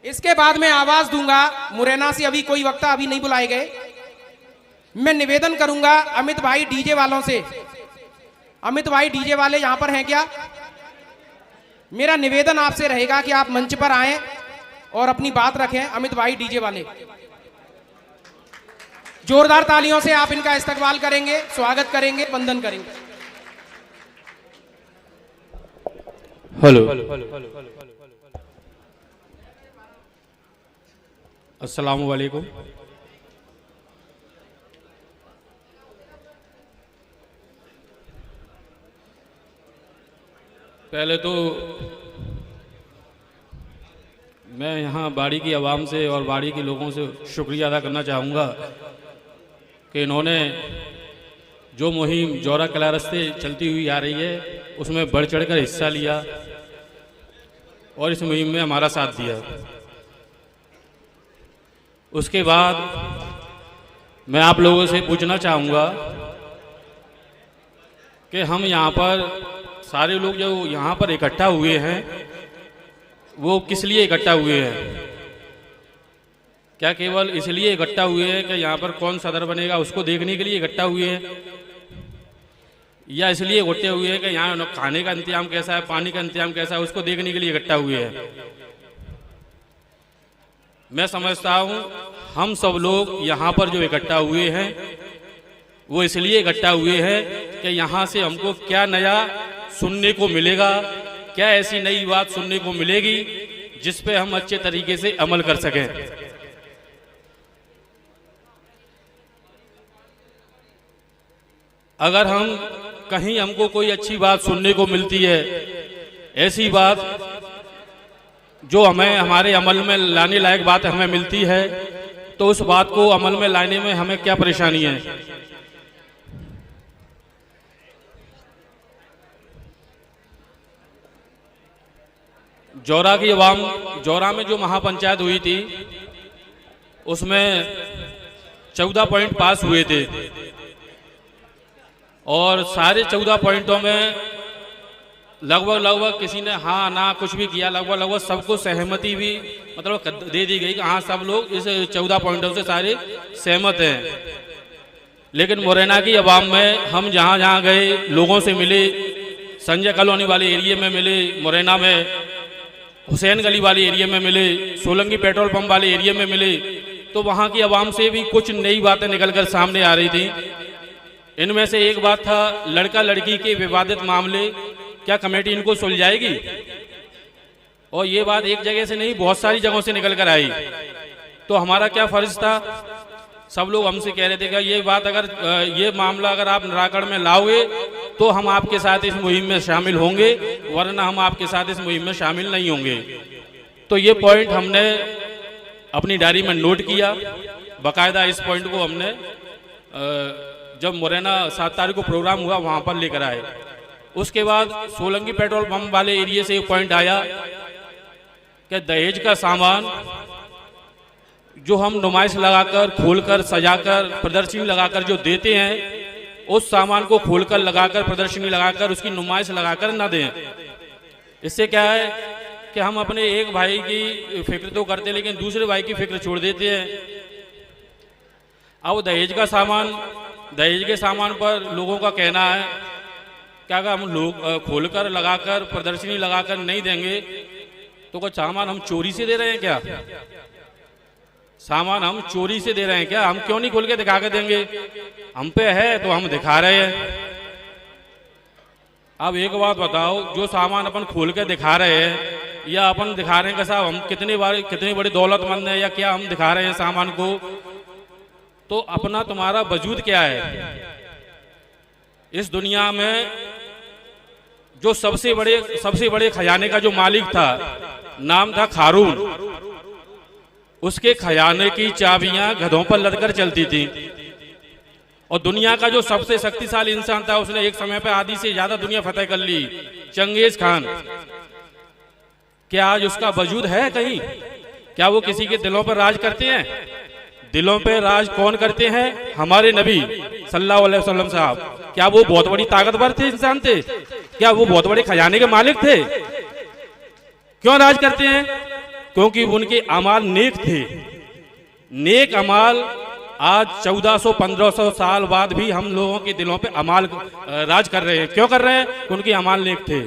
इसके बाद मैं आवाज दूंगा। मुरैना से अभी कोई वक्ता अभी नहीं बुलाए गए। मैं निवेदन करूंगा अमित भाई डीजे वालों से। अमित भाई डीजे वाले यहां पर हैं क्या? मेरा निवेदन आपसे रहेगा कि आप मंच पर आएं और अपनी बात रखें। अमित भाई डीजे वाले, जोरदार तालियों से आप इनका इस्तकबाल करेंगे, स्वागत करेंगे, वंदन करेंगे। हेलो, अस्सलाम वालेकुम। पहले तो मैं यहाँ बाड़ी की आवाम से और बाड़ी के लोगों से शुक्रिया अदा करना चाहूँगा कि इन्होंने जो मुहिम जौरा कला रस्ते चलती हुई आ रही है उसमें बढ़ चढ़कर हिस्सा लिया और इस मुहिम में हमारा साथ दिया। उसके बाद मैं आप लोगों से पूछना चाहूँगा कि हम यहाँ पर सारे लोग जो यहाँ पर इकट्ठा हुए हैं वो किस लिए इकट्ठा हुए हैं? क्या केवल इसलिए इकट्ठा हुए हैं कि यहाँ पर कौन सदर बनेगा उसको देखने के लिए इकट्ठा हुए हैं, या इसलिए इकट्ठे हुए हैं कि यहाँ खाने का इंतजाम कैसा है, पानी का इंतजाम कैसा है उसको देखने के लिए इकट्ठा हुए हैं? मैं समझता हूँ हम सब लोग यहाँ पर जो इकट्ठा हुए हैं वो इसलिए इकट्ठा हुए हैं कि यहाँ से हमको क्या नया सुनने को मिलेगा, क्या ऐसी नई बात सुनने को मिलेगी जिस पे हम अच्छे तरीके से अमल कर सकें। अगर हम कहीं हमको कोई अच्छी बात सुनने को मिलती है, ऐसी बात जो हमें हमारे अमल में लाने लायक बात हमें मिलती है, तो उस बात को अमल में लाने में हमें क्या परेशानी है? जौरा की आवाम, जौरा में जो महापंचायत हुई थी उसमें 14 पॉइंट पास हुए थे और सारे 14 पॉइंटों में लगभग किसी ने हाँ ना कुछ भी किया, लगभग सबको सहमति भी मतलब दे दी गई कि हाँ सब लोग इस 14 पॉइंटों से सारे सहमत हैं। लेकिन मुरैना की आवाम में हम जहाँ जहाँ गए, लोगों से मिले, संजय कॉलोनी वाले एरिया में मिले, मुरैना में हुसैन गली वाले एरिया में मिले, सोलंकी पेट्रोल पंप वाले एरिया में मिले, तो वहाँ की आवाम से भी कुछ नई बातें निकलकर सामने आ रही थी। इनमें से एक बात था लड़का लड़की के विवादित मामले, क्या कमेटी इनको सुलझाएगी? और ये बात एक जगह से नहीं बहुत सारी जगहों से निकल कर आई। तो हमारा क्या फर्ज था? सब लोग हमसे कह रहे थे कि ये बात अगर ये मामला अगर आप नाराकड़ में लाओगे तो हम आपके साथ इस मुहिम में शामिल होंगे, वरना हम आपके साथ इस मुहिम में शामिल नहीं होंगे। तो ये पॉइंट हमने अपनी डायरी में नोट किया। बाकायदा इस पॉइंट को हमने जब मुरैना 7 तारीख को प्रोग्राम हुआ वहाँ पर लेकर आए। उसके बाद सोलंकी पेट्रोल पंप वाले एरिया से एक पॉइंट आया कि दहेज का सामान जो हम नुमाइश लगाकर, खोलकर, सजाकर, प्रदर्शनी लगाकर जो देते हैं, उस सामान को खोलकर, लगाकर, प्रदर्शनी लगाकर, उसकी नुमाइश लगाकर ना दें। इससे क्या है कि हम अपने एक भाई की फिक्र तो करते हैं लेकिन दूसरे भाई की फिक्र छोड़ देते हैं। अब दहेज के सामान पर लोगों का कहना है क्या अगर हम लोग खोलकर, लगाकर, प्रदर्शनी लगाकर नहीं देंगे तो कुछ सामान हम चोरी से दे रहे हैं क्या? सामान हम चोरी से दे रहे हैं क्या? हम क्यों नहीं खोल के दिखा के देंगे? हम पे है तो हम दिखा रहे हैं। अब एक बात बताओ, जो सामान अपन खोल के दिखा रहे हैं या अपन दिखा रहे हैं कि साहब हम कितनी बड़ी दौलतमंद है या क्या हम दिखा रहे हैं सामान को, तो अपना तुम्हारा वजूद क्या है? इस दुनिया में जो सबसे बड़े खजाने का जो मालिक था, नाम था खारून, उसके खजाने की चाबियां गधों पर लदकर चलती थी। और दुनिया का जो सबसे शक्तिशाली इंसान था, उसने एक समय पर आधी से ज्यादा दुनिया फतेह कर ली, चंगेज खान। क्या आज उसका वजूद है कहीं? क्या वो किसी के दिलों पर राज करते हैं? दिलों पे राज कौन करते हैं? हमारे नबी सल्लल्लाहु अलैहि वसल्लम साहब। क्या वो बहुत बड़ी ताकतवर थे, इंसान थे? क्या वो बहुत बड़े खजाने के मालिक थे? क्यों राज करते हैं? क्योंकि उनके अमाल नेक थे। नेक अमाल आज 1400-1500 साल बाद भी हम लोगों के दिलों पे अमाल राज कर रहे हैं। क्यों कर रहे हैं? उनके अमाल नेक थे।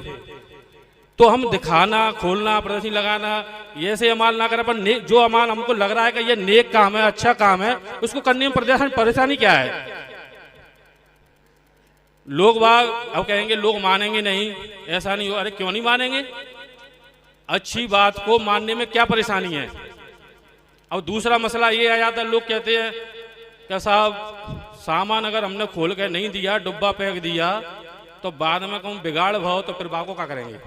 तो हम दिखाना, खोलना, प्रदर्शनी लगाना, ये ऐसे अमाल ना करें, पर जो अमाल हमको लग रहा है कि ये नेक काम है, अच्छा काम है, उसको करने में परेशानी क्या है? लोग बाग अब कहेंगे लोग मानेंगे नहीं, ऐसा नहीं हो। अरे क्यों नहीं मानेंगे? अच्छी बात को मानने में क्या परेशानी है? अब दूसरा मसला ये आ जाता है, लोग कहते हैं कि साहब सामान अगर हमने खोल के नहीं दिया, डब्बा फेंक दिया, तो बाद में कहूँ बिगाड़ भाव, तो फिर बाको क्या करेंगे?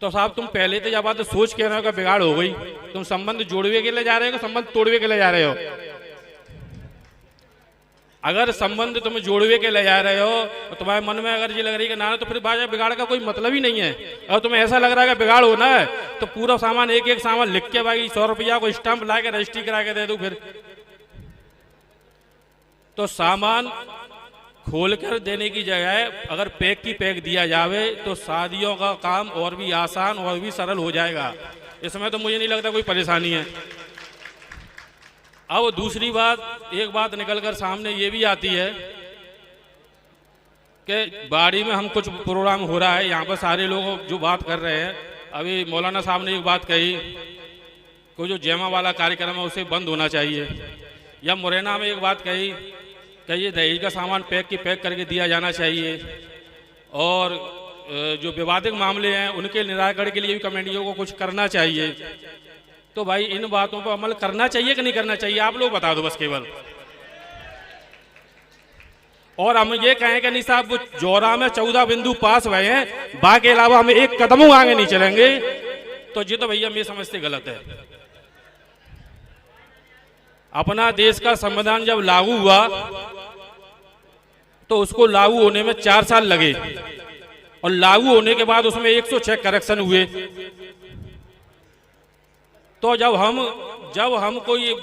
तो साहब तुम पहले तो जब बात सोच के रहे हो कि बिगाड़ हो गई, तुम संबंध जोड़वे के लिए जा रहे हो कि संबंध तोड़वे के लिए जा रहे हो? अगर संबंध तुम जोड़वे के ले जा रहे हो तो तुम्हारे मन में अगर ये लग रही है कि ना, तो फिर बाजा बिगाड़ का कोई मतलब ही नहीं है। अगर तुम्हें ऐसा लग रहा है कि बिगाड़ होना है तो पूरा सामान एक एक सामान लिख के भाई 100 रुपया को स्टैंप ला के रजिस्ट्री करा के दे दो। फिर तो सामान खोलकर देने की जगह अगर पैक की पैक दिया जावे तो शादियों का काम और भी आसान और भी सरल हो जाएगा। इसमें तो मुझे नहीं लगता कोई परेशानी है। अब दूसरी बात, एक बात निकलकर सामने ये भी आती है कि बाड़ी में हम कुछ प्रोग्राम हो रहा है, यहाँ पर सारे लोग जो बात कर रहे हैं, अभी मौलाना साहब ने एक बात कही कि जो जयमा वाला कार्यक्रम है उसे बंद होना चाहिए, या मुरैना में एक बात कही कि ये दहेज का सामान पैक की पैक करके दिया जाना चाहिए, और जो विवादित मामले हैं उनके निराकरण के लिए भी कमेटियों को कुछ करना चाहिए। तो भाई इन बातों पर अमल करना चाहिए कि नहीं करना चाहिए? आप लोग बता दो बस केवल। और हम ये कहें कि नहीं साहब वो जोरा में 14 बिंदु पास हुए हैं, बाकी अलावा हम एक कदम आगे नहीं चलेंगे, तो ये तो भैया मैं समझते गलत है। अपना देश का संविधान जब लागू हुआ तो उसको लागू होने में 4 साल लगे, और लागू होने के बाद उसमें 106 करेक्शन हुए। तो जब हम कोई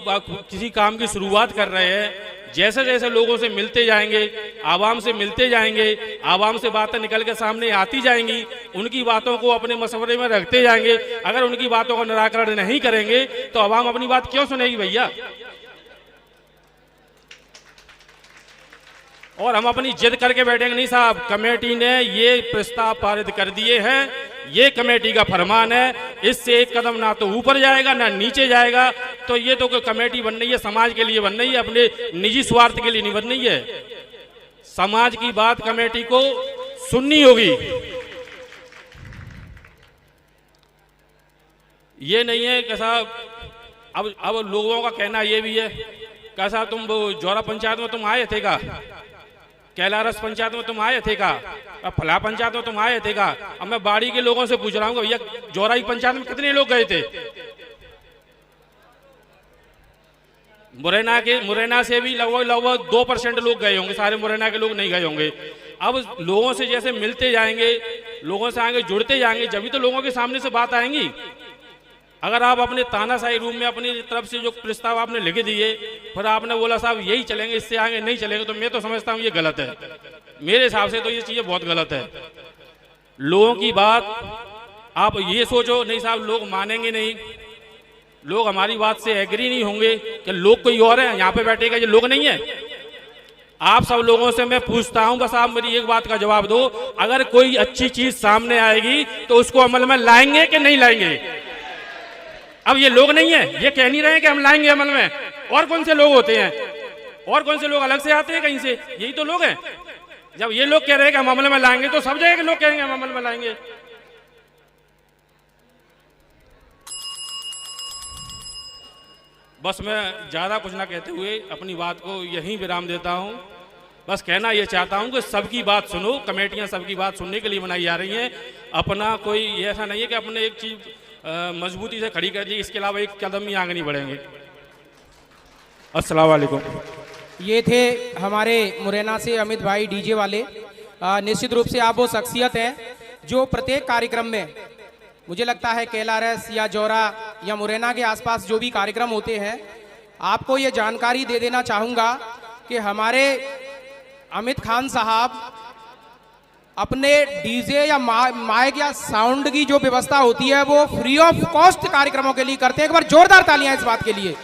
किसी काम की शुरुआत कर रहे हैं, जैसे जैसे लोगों से मिलते जाएंगे, आवाम से मिलते जाएंगे, आवाम से बातें निकल के सामने आती जाएंगी, उनकी बातों को अपने मशवरे में रखते जाएंगे। अगर उनकी बातों का निराकरण नहीं करेंगे तो आवाम अपनी बात क्यों सुनेगी भैया? और हम अपनी जिद करके बैठेंगे नहीं साहब, कमेटी ने ये प्रस्ताव पारित कर दिए हैं, ये कमेटी का फरमान है, इससे एक कदम ना तो ऊपर जाएगा ना नीचे जाएगा। तो ये तो कोई कमेटी बन रही है समाज के लिए बन रही है, अपने निजी स्वार्थ के लिए नहीं बन रही है। समाज की बात कमेटी को सुननी होगी। ये नहीं है कि साहब अब लोगों का कहना ये भी है कि साहब तुम जोरा पंचायत में तुम आए थे का, कैलारस पंचायत में तुम आए थे का, फला पंचायत में तुम आए थे का। अब मैं बाड़ी के लोगों से पूछ रहा हूँ भैया जोराई पंचायत में कितने लोग गए थे? मुरैना से भी लगभग 2% लोग गए होंगे, सारे मुरैना के लोग नहीं गए होंगे। अब लोगों से जैसे मिलते जाएंगे, लोगों से आगे जुड़ते जाएंगे, जब भी तो लोगों के सामने से बात आएंगी। अगर आप अपने तानाशाही रूम में अपनी तरफ से जो प्रस्ताव आपने लिख दिए, फिर आपने बोला साहब यही चलेंगे, इससे आगे नहीं चलेंगे, तो मैं तो समझता हूँ ये गलत है। मेरे हिसाब से तो ये चीज़ें बहुत गलत है। लोगों की बात आप ये सोचो नहीं साहब लोग मानेंगे नहीं, लोग हमारी बात से एग्री नहीं होंगे कि लोग कोई और है यहाँ पे बैठेगा, ये लोग नहीं है। आप सब लोगों से मैं पूछता हूँ, बस आप मेरी एक बात का जवाब दो, अगर कोई अच्छी चीज सामने आएगी तो उसको अमल में लाएंगे कि नहीं लाएंगे? अब ये लोग नहीं है, ये कह नहीं रहे कि हम लाएंगे अमल में। और कौन से लोग होते हैं? और कौन से लोग अलग से आते हैं कहीं से? यही तो लोग हैं। जब ये लोग कह रहे हैं कि हम अमल में लाएंगे तो सब जगह के लोग कहेंगे हम अमल में लाएंगे। बस मैं ज्यादा कुछ ना कहते हुए अपनी बात को यहीं विराम देता हूं। बस कहना ये चाहता हूं कि सबकी बात सुनो, कमेटियां सबकी बात सुनने के लिए बनाई जा रही हैं। अपना कोई ऐसा नहीं है कि अपने एक चीज मजबूती से खड़ी कर दी, इसके अलावा एक कदम ही आगे नहीं बढ़ेंगे। अस्सलाम वालेकुम। ये थे हमारे मुरैना से अमित भाई डीजे वाले। निश्चित रूप से आप वो शख्सियत हैं जो प्रत्येक कार्यक्रम में, मुझे लगता है कैलारस या जौरा या मुरैना के आसपास जो भी कार्यक्रम होते हैं, आपको ये जानकारी दे देना चाहूँगा कि हमारे अमित खान साहब अपने डीजे या माइक या साउंड की जो व्यवस्था होती है वो फ्री ऑफ कॉस्ट कार्यक्रमों के लिए करते हैं। एक बार जोरदार तालियां इस बात के लिए।